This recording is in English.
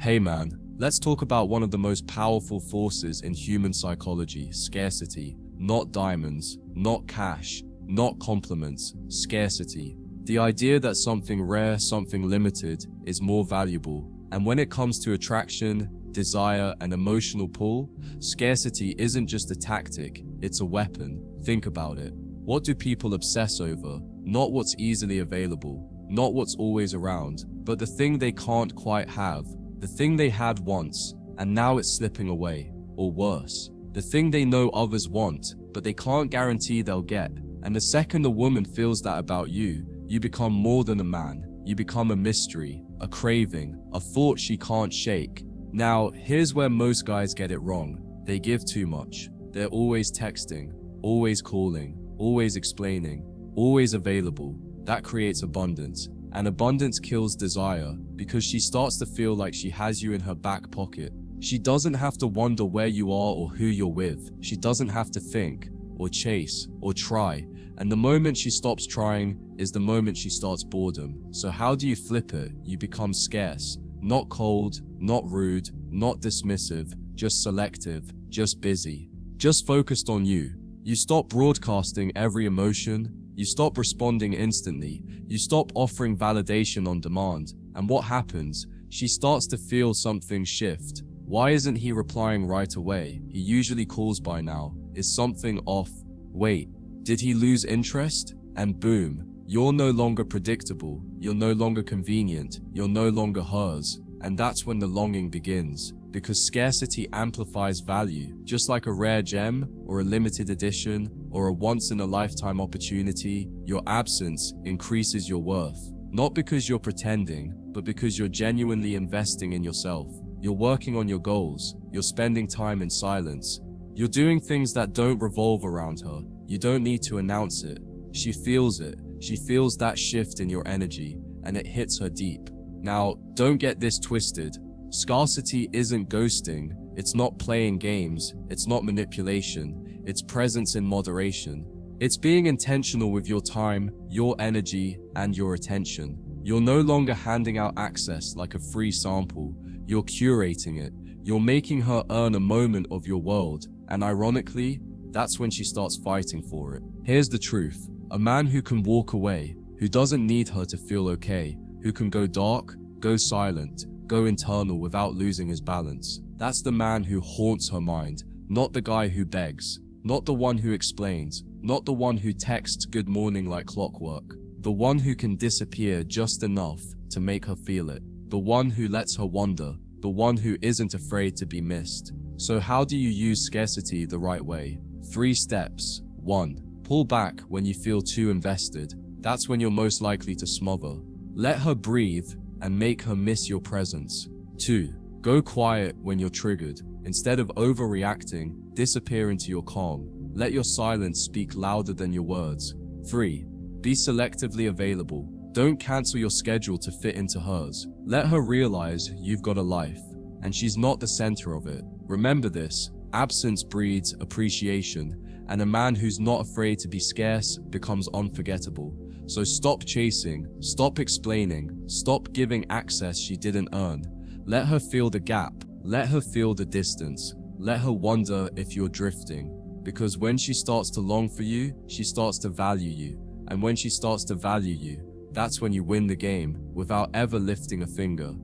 Hey man, let's talk about one of the most powerful forces in human psychology, scarcity. Not diamonds, not cash, not compliments, scarcity. The idea that something rare, something limited, is more valuable. And when it comes to attraction, desire, and emotional pull, scarcity isn't just a tactic, it's a weapon. Think about it. What do people obsess over? Not what's easily available, not what's always around, but the thing they can't quite have, the thing they had once, and now it's slipping away, or worse. The thing they know others want, but they can't guarantee they'll get. And the second a woman feels that about you, you become more than a man. You become a mystery, a craving, a thought she can't shake. Now, here's where most guys get it wrong. They give too much. They're always texting, always calling, always explaining, always available. That creates abundance. And abundance kills desire, because she starts to feel like she has you in her back pocket. She doesn't have to wonder where you are or who you're with. She doesn't have to think, or chase, or try. And the moment she stops trying is the moment she starts boredom. So how do you flip it? You become scarce. Not cold, not rude, not dismissive, just selective, just busy, just focused on you. You stop broadcasting every emotion. You stop responding instantly. You stop offering validation on demand. And what happens? She starts to feel something shift. Why isn't he replying right away? He usually calls by now. Is something off? Wait, did he lose interest? And boom, you're no longer predictable. You're no longer convenient. You're no longer hers. And that's when the longing begins. Because scarcity amplifies value, just like a rare gem, or a limited edition, or a once-in-a-lifetime opportunity. Your absence increases your worth. Not because you're pretending, but because you're genuinely investing in yourself. You're working on your goals. You're spending time in silence. You're doing things that don't revolve around her. You don't need to announce it. She feels it. She feels that shift in your energy, and it hits her deep. Now, don't get this twisted. Scarcity isn't ghosting. It's not playing games. It's not manipulation. It's presence in moderation. It's being intentional with your time, your energy, and your attention. You're no longer handing out access like a free sample. You're curating it. You're making her earn a moment of your world. And ironically, that's when she starts fighting for it. Here's the truth. A man who can walk away, who doesn't need her to feel okay, who can go dark, go silent, go internal without losing his balance. That's the man who haunts her mind, not the guy who begs, not the one who explains, not the one who texts good morning like clockwork, the one who can disappear just enough to make her feel it, the one who lets her wonder, the one who isn't afraid to be missed. So how do you use scarcity the right way? 3 steps. 1. Pull back when you feel too invested. That's when you're most likely to smother. Let her breathe and make her miss your presence. 2. Go quiet when you're triggered. Instead of overreacting, disappear into your calm. Let your silence speak louder than your words. 3. Be selectively available. Don't cancel your schedule to fit into hers. Let her realize you've got a life, and she's not the center of it. Remember this, absence breeds appreciation, and a man who's not afraid to be scarce becomes unforgettable. So stop chasing, stop explaining, stop giving access she didn't earn. Let her feel the gap, let her feel the distance, let her wonder if you're drifting. Because when she starts to long for you, she starts to value you. And when she starts to value you, that's when you win the game without ever lifting a finger.